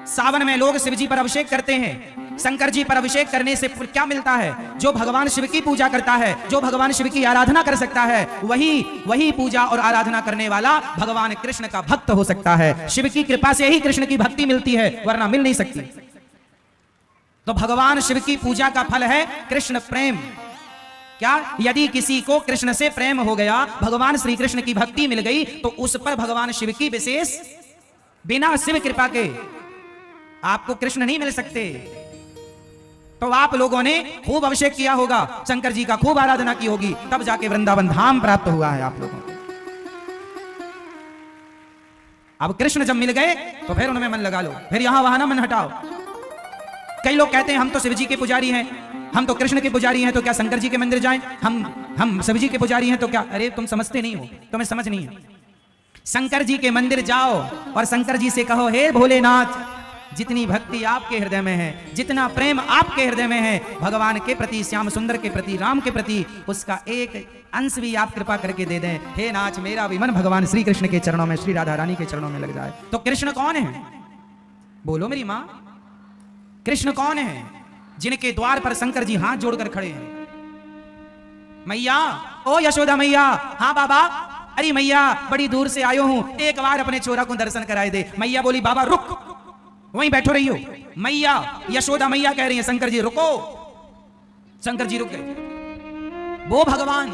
सावन में लोग शिव जी पर अभिषेक करते हैं। शंकर जी पर अभिषेक करने से क्या मिलता है? जो भगवान शिव की पूजा करता है, जो भगवान शिव की आराधना कर सकता है, वही पूजा और आराधना करने वाला भगवान कृष्ण का भक्त हो सकता है। शिव की कृपा से ही कृष्ण की भक्ति मिलती है, वरना मिल नहीं सकती। तो भगवान शिव की पूजा का फल है कृष्ण प्रेम। क्या? यदि किसी को कृष्ण से प्रेम हो गया, भगवान श्री कृष्ण की भक्ति मिल गई, तो उस पर भगवान शिव की विशेष, बिना शिव कृपा के आपको कृष्ण नहीं मिल सकते। तो आप लोगों ने खूब अभिषेक किया होगा, शंकर जी का खूब आराधना की होगी, तब जाके वृंदावन धाम प्राप्त हुआ है आप लोगों को। अब कृष्ण जब मिल गए तो फिर उनमें मन लगा लो, फिर यहां वहां ना मन हटाओ। कई लोग कहते हैं हम तो शिव जी के पुजारी हैं, हम तो कृष्ण के पुजारी हैं, तो क्या शंकर जी के मंदिर जाएं? हम शिव जी के पुजारी हैं तो क्या? अरे तुम समझते नहीं हो, तुम्हें समझ नहीं है। शंकर जी के मंदिर जाओ और शंकर जी से कहो, हे भोलेनाथ, जितनी भक्ति आपके हृदय में है, जितना प्रेम आपके हृदय में है भगवान के प्रति, श्याम सुंदर के प्रति, राम के प्रति, उसका एक अंश भी आप कृपा करके दे दें। हे नाथ, मेरा भी मन भगवान श्री कृष्ण के चरणों में, श्री राधा रानी के चरणों में लग जाए। तो कृष्ण कौन है? बोलो मेरी माँ, कृष्ण कौन है? जिनके द्वार पर शंकर जी हाथ जोड़कर खड़े हैं। मैया, ओ यशोदा मैया, हाँ बाबा, अरे मैया बड़ी दूर से आयो हूं, एक बार अपने छोरा को दर्शन कराए दे। मैया बोली, बाबा रुक, वहीं बैठो रही हो। मैया, यशोदा मैया कह रही है, शंकर जी रुको। शंकर जी रुक गए। वो भगवान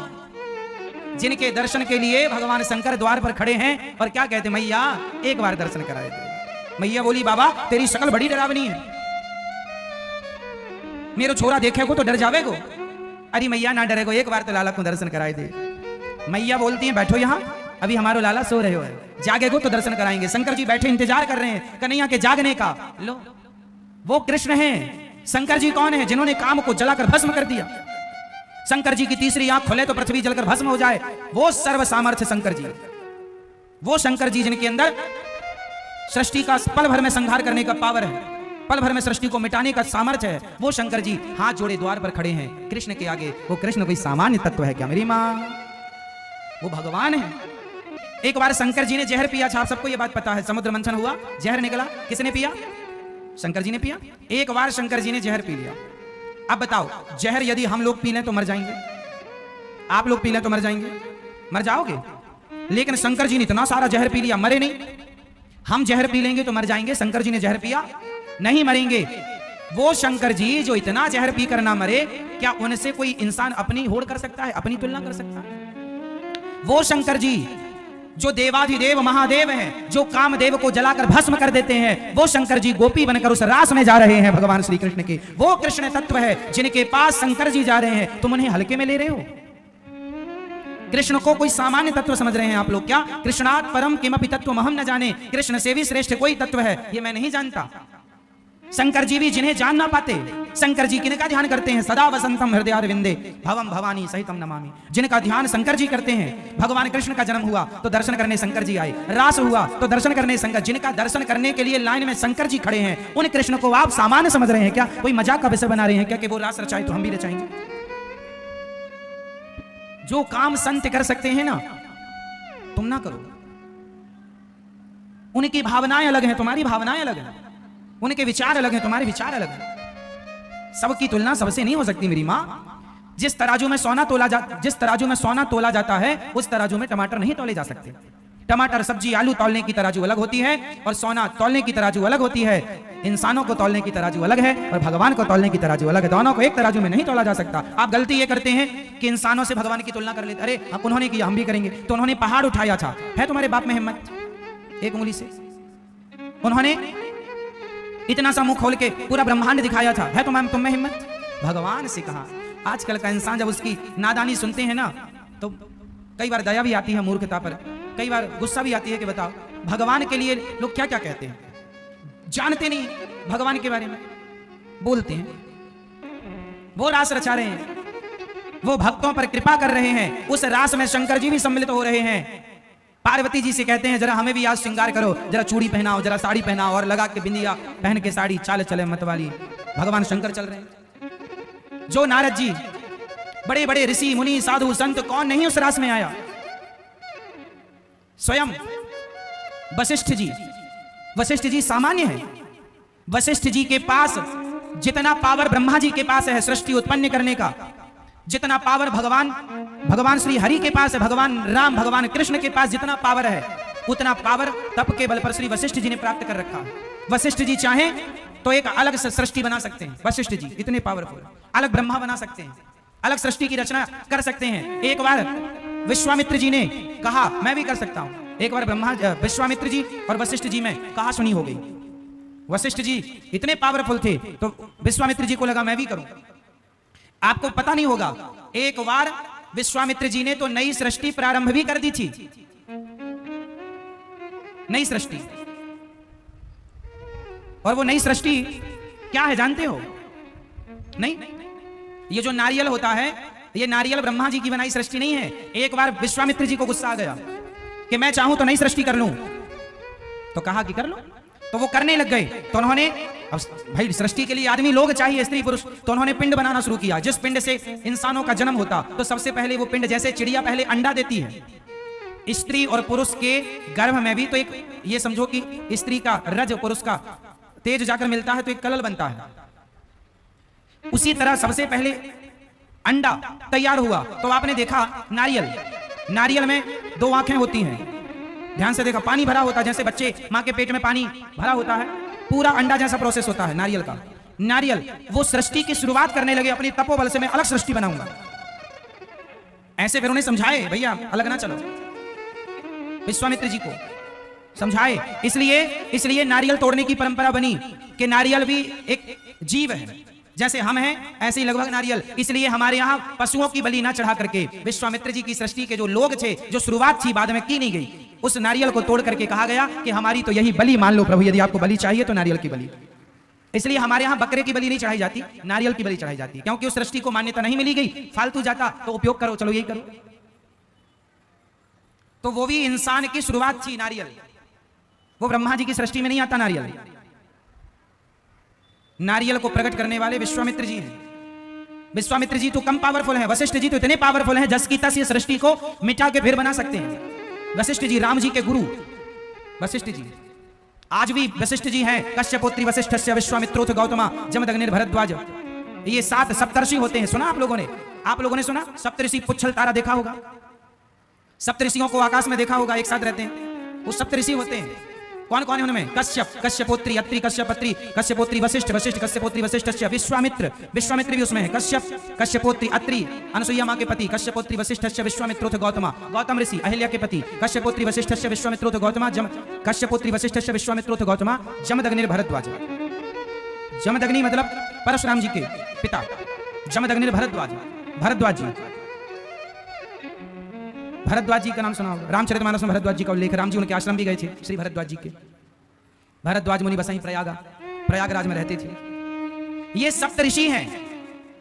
जिनके दर्शन के लिए भगवान शंकर द्वार पर खड़े हैं और क्या कहते, मैया एक बार दर्शन कराए दे। मैया बोली, बाबा तेरी शक्ल बड़ी डरावनी है, मेरो छोरा देखेगो तो डर जावेगो। अरे मैया ना डरेगो, एक बार तो लाला को दर्शन कराए दे। मैया बोलती हैं, बैठो यहां, अभी हमारो लाला सो रहे हो, जागेगो तो दर्शन कराएंगे। शंकर जी बैठे इंतजार कर रहे हैं कन्हैया के जागने का। लो, वो कृष्ण हैं। शंकर जी कौन है? जिन्होंने काम को जलाकर भस्म कर दिया। शंकर जी की तीसरी आंख खुले तो पृथ्वी जलकर भस्म हो जाए, वो सर्व सामर्थ्य शंकर जी। वो शंकर जी जिनके अंदर सृष्टि का पल भर में संहार करने का पावर है, पल भर में सृष्टि को मिटाने का सामर्थ्य है। वो शंकर जी हाथ जोड़े द्वार पर खड़े हैं कृष्ण के आगे। वो कृष्ण कोई सामान्य तत्व है क्या मेरी माँ? वो भगवान है। एक बार शंकर जी ने जहर पिया था, आप सबको ये बात पता है। समुद्र मंथन हुआ, जहर निकला, किसने पिया? शंकर जी ने पिया। एक बार शंकर जी ने जहर पी लिया। अब बताओ, जहर यदि हम लोग पी लें तो मर जाएंगे, आप लोग पी लें तो मर जाएंगे, मर जाओगे। लेकिन शंकर जी ने इतना सारा जहर पी लिया, मरे नहीं। हम जहर पी लेंगे तो मर जाएंगे, शंकर जी ने जहर पिया, नहीं मरेंगे। वो शंकर जी जो इतना जहर पी कर ना मरे, क्या उनसे कोई इंसान अपनी होड़ कर सकता है, अपनी तुलना कर सकता है? वो शंकर जी जो देवाधिदेव महादेव हैं, जो कामदेव को जलाकर भस्म कर देते हैं, वो शंकर जी गोपी बनकर उस रास में जा रहे हैं भगवान श्री कृष्ण के। वो कृष्ण तत्व है जिनके पास शंकर जी जा रहे हैं, तुम उन्हें हल्के में ले रहे हो। कृष्ण को कोई सामान्य तत्व समझ रहे हैं आप लोग क्या? कृष्णात् परम किमपि तत्वम अहम न जाने, कृष्ण से भी श्रेष्ठ कोई तत्व है ये मैं नहीं जानता। शंकर जी भी जिन्हें जान ना पाते, शंकर जी किनका ध्यान करते हैं? सदा वसंतम हृदयारविंदे भवम भवानी सहितम नमामि। जिनका ध्यान शंकर जी करते हैं, भगवान कृष्ण का जन्म हुआ तो दर्शन करने शंकर जी आए, रास हुआ तो दर्शन करने शंकर, जिनका दर्शन करने के लिए लाइन में शंकर जी खड़े हैं, उन कृष्ण को आप सामान्य समझ रहे हैं क्या? कोई मजाक का विषय बना रहे हैं क्या कि वो रास रचाए तो हम भी रचाएंगे? जो काम संत कर सकते हैं ना, तुम ना करो। उनकी भावनाएं अलग हैं, तुम्हारी भावनाएं अलग हैं। उनके विचार अलग हैं, तुम्हारे विचार अलग हैं। सबकी तुलना सबसे नहीं हो सकती मेरी माँ। जिस तराजू में सोना तोला जाता है, उस तराजू में टमाटर नहीं तोले जा सकते। टमाटर, सब्जी, आलू तौलने की तराजू अलग होती है और सोना तौलने की तराजू अलग होती है। इंसानों को तौलने की तराजू अलग है और भगवान को तौलने की तराजू अलग है। दोनों को एक तराजू में नहीं तोला जा सकता। आप गलती ये करते हैं कि इंसानों से भगवान की तुलना कर लेते। अरे उन्होंने किया, हम भी करेंगे। तो उन्होंने पहाड़ उठाया था, है तुम्हारे बाप में हिम्मत? एक उंगली से उन्होंने इतना सा मुंह खोल के पूरा ब्रह्मांड दिखाया था, है तुम में हिम्मत? भगवान से कहा। आजकल का इंसान जब उसकी नादानी सुनते हैं ना, तो कई बार दया भी आती है मूर्खता पर, कई बार गुस्सा भी आती है कि बताओ भगवान के लिए लोग क्या क्या कहते हैं, जानते नहीं भगवान के बारे में, बोलते हैं। वो रास रचा रहे हैं, वो भक्तों पर कृपा कर रहे हैं। उस रास में शंकर जी भी सम्मिलित हो रहे हैं। पार्वती जी से कहते हैं जरा हमें भी आज श्रृंगार करो, जरा चूड़ी पहनाओ, जरा साड़ी पहनाओ और लगा के बिंदिया पहन के साड़ी, चाल चले मत वाली। भगवान शंकर चल रहे हैं। जो नारद जी, बड़े बड़े ऋषि मुनि साधु संत, कौन नहीं उस रास में आया? स्वयं वशिष्ठ जी, वशिष्ठ जी सामान्य है। वशिष्ठ जी के पास जितना पावर ब्रह्मा जी के पास है सृष्टि उत्पन्न करने का, जितना पावर भगवान श्री हरि के पास है, भगवान राम भगवान कृष्ण के पास जितना पावर है, उतना पावर तप के बल पर श्री वशिष्ठ जी ने प्राप्त कर रखा है। वशिष्ठ जी चाहें तो एक अलग सृष्टि बना सकते हैं। वशिष्ठ जी इतने पावरफुल, अलग ब्रह्मा बना सकते हैं, अलग सृष्टि की रचना कर सकते हैं। एक बार विश्वामित्र जी ने कहा मैं भी कर सकता हूं। एक बार विश्वामित्र जी और वशिष्ठ जी में कहा सुनी हो गई। वशिष्ठ जी इतने पावरफुल थे तो विश्वामित्र जी को लगा मैं भी करूं। आपको पता नहीं होगा, एक बार विश्वामित्र जी ने तो नई सृष्टि प्रारंभ भी कर दी थी। नई सृष्टि, और वो नई सृष्टि क्या है जानते हो? नहीं, ये जो नारियल होता है, ये नारियल ब्रह्मा जी की बनाई सृष्टि नहीं है। एक बार विश्वामित्र जी को गुस्सा आ गया कि मैं चाहूं तो नई सृष्टि कर लूं, तो कहा कि कर लो। तो वो करने लग गए। तो उन्होंने, अब भाई सृष्टि के लिए आदमी लोग चाहिए, स्त्री पुरुष, तो उन्होंने पिंड बनाना शुरू किया। जिस पिंड से इंसानों का जन्म होता, तो सबसे पहले वो पिंड, जैसे चिड़िया पहले अंडा देती है, स्त्री और पुरुष के गर्भ में भी तो एक, ये समझो कि स्त्री का रज पुरुष का तेज जाकर मिलता है तो एक कलल बनता है। उसी तरह सबसे पहले अंडा तैयार हुआ। तो आपने देखा नारियल में दो आंखें होती हैं, ध्यान से देखा, पानी भरा होता है, जैसे बच्चे मां के पेट में पानी भरा होता है, पूरा अंडा जैसा प्रोसेस होता है नारियल का। नारियल वो सृष्टि की शुरुआत करने लगे, अपनी तपोबल से मैं अलग सृष्टि बनाऊंगा। ऐसे फिर उन्हें समझाए, भैया अलग ना चलो, विश्वामित्र जी को समझाए। इसलिए नारियल तोड़ने की परंपरा बनी कि नारियल भी एक जीव है, जैसे हम हैं ऐसे ही लगभग नारियल। इसलिए हमारे यहाँ पशुओं की बलि ना चढ़ा करके विश्वामित्र जी की सृष्टि के जो लोग थे, जो शुरुआत थी बाद में की नहीं गई, उस नारियल को तोड़ करके कहा गया कि हमारी तो यही बलि मान लो प्रभु, यदि आपको बलि चाहिए तो नारियल की बलि। इसलिए हमारे यहाँ बकरे की बलि नहीं चढ़ाई जाती, नारियल की बलि चढ़ाई जाती, क्योंकि उस सृष्टि को मान्यता नहीं मिली गई। फालतू जाता तो उपयोग करो, चलो यही करो। तो वो भी इंसान की शुरुआत थी नारियल, वो ब्रह्मा जी की सृष्टि में नहीं आता नारियल। नारियल को प्रकट करने वाले विश्वामित्र जी हैं। विश्वामित्र जी तो कम पावरफुल हैं, वशिष्ठ जी तो इतने पावरफुल हैं, जस की तस ये सृष्टि को मिटा के फिर बना सकते हैं। वशिष्ठ जी राम जी के गुरु, वशिष्ठ जी आज भी वशिष्ठ जी हैं। कश्यपोत्री वशिष्ठस्य विश्वामित्रोथ गौतमा जमदग्निर् भरद्वाज। ये 7 सप्तर्षि होते हैं। सुना आप लोगों ने सुना? सप्तऋषि पुच्छल तारा देखा होगा, सप्तऋषियों को आकाश में देखा होगा, एक साथ रहते हैं, वो सप्तऋषि होते हैं। कौन कौन है उनमें? कश्यप, कश्यपोत्री, अत्रि कश्यपत्री, कश्यपोत्री वशिष्ठ, वशिष्ठ कश्यपोत्री वशिष्ठस्य, विश्वामित्र भी उसमें है। कश्यप, कश्यपोत्री अत्रि अनसुईया मां के पति, कश्यपोत्री वशिष्ठस्य विश्वामित्रोथ गौतमा, गौतम ऋषि अहिल्या के पति, कश्यपोत्री वशिष्ठस्य विश्वामित्रोथ गौतमा कश्यपोत्री वशिष्ठस्य विश्वामित्रोथ गौतमा जमदग्निर् भरद्वाज। जमदग्नि मतलब परशुराम जी के पिता, जमदग्निर् भरद्वाज, भरद्वाज जी। भरद्वाज जी का नाम सुना होगा, रामचरितमानस में भरद्वाज जी का उल्लेख। राम जी उनके आश्रम भी गए थे, श्री भरद्वाज जी के। भरद्वाज मुनि बसाई प्रयागराज में रहते थे। ये सप्तऋषि हैं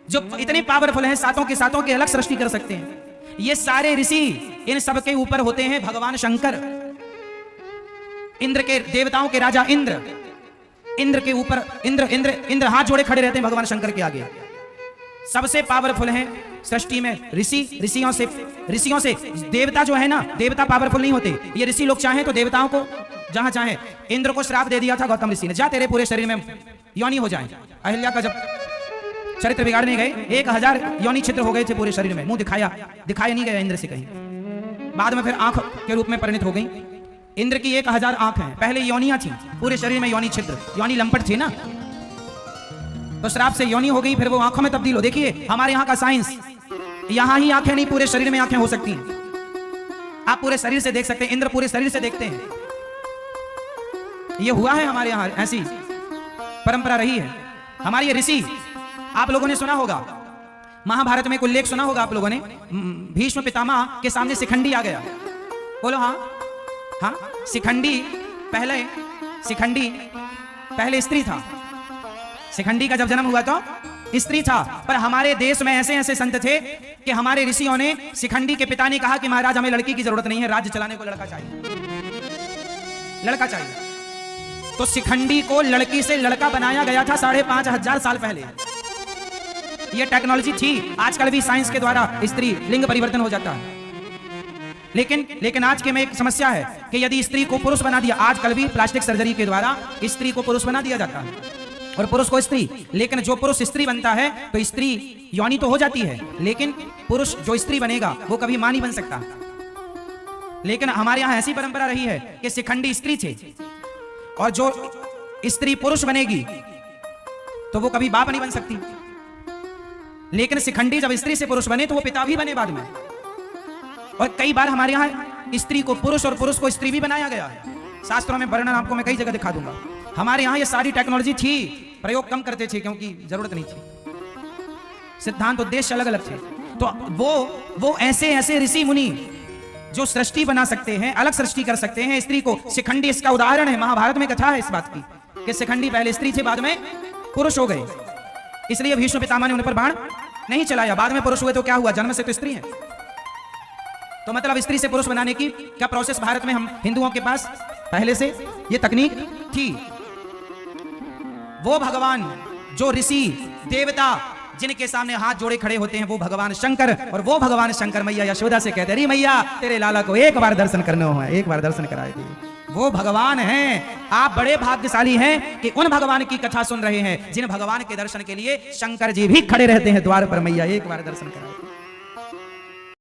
जो इतने पावरफुल हैं, सातों के अलग सृष्टि कर सकते हैं। ये सारे ऋषि, इन सब के ऊपर होते हैं भगवान शंकर, इंद्र के, देवताओं के राजा इंद्र के ऊपर इंद्र हाथ जोड़े खड़े रहते हैं भगवान शंकर के आगे। सबसे पावरफुल हैं सृष्टि में ऋषि। ऋषियों से देवता जो है ना, देवता पावरफुल नहीं होते। ये ऋषि लोग चाहें तो देवताओं को जहां चाहे, इंद्र को श्राप दे दिया था गौतम ऋषि ने, जा तेरे पूरे शरीर में योनि हो जाए। अहिल्या का जब चरित्र बिगाड़ने गए, 1000 योनि छिद्र हो गए थे पूरे शरीर में, मुंह दिखाया नहीं गया इंद्र से कहीं। बाद में फिर आंख के रूप में परिणित हो गई। इंद्र की 1000 आंख हैं, पहले योनियां थी पूरे शरीर में, योनि छिद्र, योनि लंपट थी ना, तो श्राप से योनि हो गई, फिर वो आंखों में तब्दील हो। देखिए हमारे यहाँ का साइंस, यहां ही आंखें नहीं, पूरे शरीर में आंखें हो सकती हैं। आप पूरे शरीर से देख सकते हैं, इंद्र पूरे शरीर से देखते हैं। ये हुआ है हमारे यहाँ, ऐसी परंपरा रही है हमारी। ये ऋषि, आप लोगों ने सुना होगा, महाभारत में एक उल्लेख सुना होगा आप लोगों ने, भीष्म पितामह के सामने शिखंडी आ गया। बोलो हाँ, शिखंडी पहले स्त्री था। शिखंडी का जब जन्म हुआ तो स्त्री था, पर हमारे देश में ऐसे संत थे कि हमारे ऋषियों ने, शिखंडी के पिता ने कहा कि महाराज हमें लड़की की जरूरत नहीं है, राज्य चलाने को लड़का चाहिए। तो शिखंडी को लड़की से लड़का बनाया गया था 5500 साल पहले। ये टेक्नोलॉजी थी। आजकल भी साइंस के द्वारा स्त्री लिंग परिवर्तन हो जाता है, लेकिन आज के में एक समस्या है कि यदि स्त्री को पुरुष बना दिया, आजकल भी प्लास्टिक सर्जरी के द्वारा स्त्री को पुरुष बना दिया जाता है और पुरुष को स्त्री। लेकिन जो पुरुष स्त्री बनता है तो स्त्री योनि तो हो जाती है, लेकिन पुरुष जो स्त्री बनेगा वो कभी मां नहीं बन सकता। लेकिन हमारे यहां ऐसी परंपरा रही है कि शिखंडी स्त्री थे और जो स्त्री पुरुष बनेगी तो वो कभी बाप नहीं बन सकती। लेकिन शिखंडी जब स्त्री से पुरुष बने तो वो पिता भी बने बाद में। और कई बार हमारे यहां स्त्री को पुरुष और पुरुष को स्त्री भी बनाया गया है। शास्त्रों में वर्णन आपको मैं कई जगह दिखा दूंगा। हमारे यहां ये सारी टेक्नोलॉजी थी, प्रयोग कम करते थे क्योंकि जरूरत नहीं थी, सिद्धांत उद्देश्य अलग अलग थे। तो वो ऐसे ऋषि मुनि जो सृष्टि बना सकते हैं, अलग सृष्टि कर सकते हैं स्त्री को। शिखंडी इसका उदाहरण है। महाभारत में कथा है इस बात की कि शिखंडी पहले स्त्री थे, बाद में पुरुष हो गए। इसलिए भीष्म पितामह ने उन पर बाण नहीं चलाया। बाद में पुरुष हुए तो क्या हुआ, जन्म से तो स्त्री है। तो मतलब स्त्री से पुरुष बनाने की क्या प्रोसेस भारत में हम हिंदुओं के पास पहले से ये तकनीक थी। वो भगवान जो ऋषि देवता जिनके सामने हाथ जोड़े खड़े होते हैं वो भगवान शंकर, और वो भगवान शंकर मैया यशोदा से कहते अरे मैया तेरे लाला को एक बार दर्शन करना हो, एक बार दर्शन कराए थे। वो भगवान हैं। आप बड़े भाग्यशाली हैं कि उन भगवान की कथा सुन रहे हैं जिन भगवान के दर्शन के लिए शंकर जी भी खड़े रहते हैं द्वार पर। मैया एक बार दर्शन कराए।